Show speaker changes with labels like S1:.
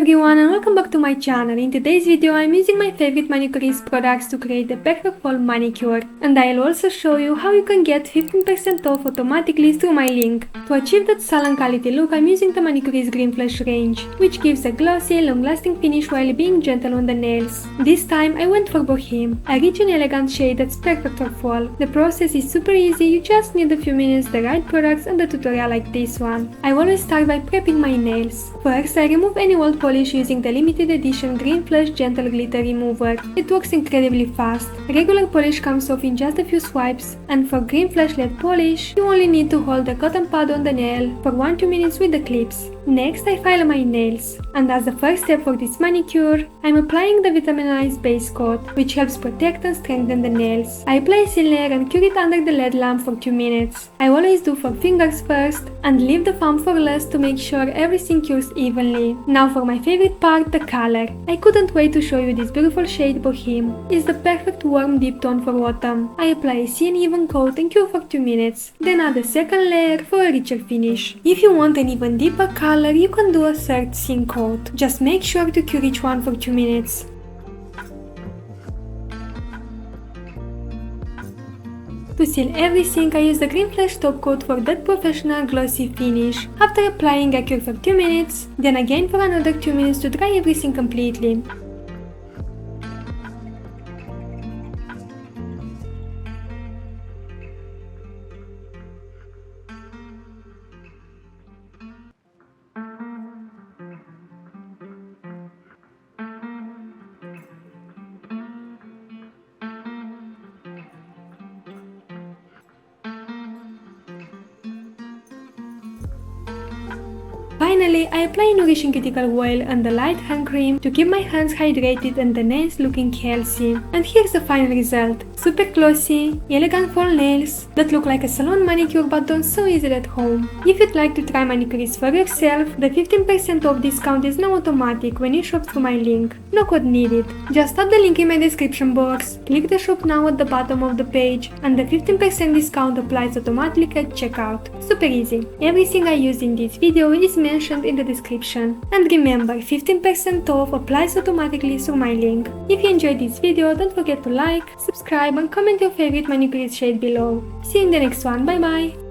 S1: everyone and welcome back to my channel. In today's video I'm using my favorite manicurist products to create the perfect fall manicure, and I'll also show you how you can get 15% off automatically through my link. To achieve that salon quality look I'm using the Manucurist Green Flash range, which gives a glossy, long-lasting finish while being gentle on the nails. This time I went for Boheme, a rich and elegant shade that's perfect for fall. The process is super easy, you just need a few minutes, the right products and a tutorial like this one. I always start by prepping my nails. First I remove any old polish using the limited edition Green Flash Gentle Glitter Remover. It works incredibly fast. Regular polish comes off in just a few swipes, and for Green Flash LED polish, you only need to hold the cotton pad on the nail for 1-2 minutes with the clips. Next I file my nails, and as the first step for this manicure, I'm applying the vitaminized base coat, which helps protect and strengthen the nails. I apply a thin layer and cure it under the LED lamp for 2 minutes. I always do for fingers first, and leave the thumb for last to make sure everything cures evenly. Now for my favorite part, the color. I couldn't wait to show you this beautiful shade Boheme. It's the perfect warm deep tone for autumn. I apply a thin even coat and cure for 2 minutes, then add a second layer for a richer finish. If you want an even deeper color, you can do a third thin coat. Just make sure to cure each one for 2 minutes. To seal everything, I use the Green Flash top coat for that professional glossy finish. After applying, I cure for 2 minutes, then again for another 2 minutes to dry everything completely. Finally, I apply nourishing cuticle oil and a light hand cream to keep my hands hydrated and the nails looking healthy. And here's the final result. Super glossy, elegant fall nails that look like a salon manicure but done so easily at home. If you'd like to try Manicurist for yourself, the 15% off discount is now automatic when you shop through my link. No code needed. Just tap the link in my description box, click the shop now at the bottom of the page, and the 15% discount applies automatically at checkout. Super easy. Everything I used in this video is mentioned in the description. And remember, 15% off applies automatically through my link. If you enjoyed this video, don't forget to like, subscribe and comment your favorite manicurist shade below. See you in the next one, bye bye!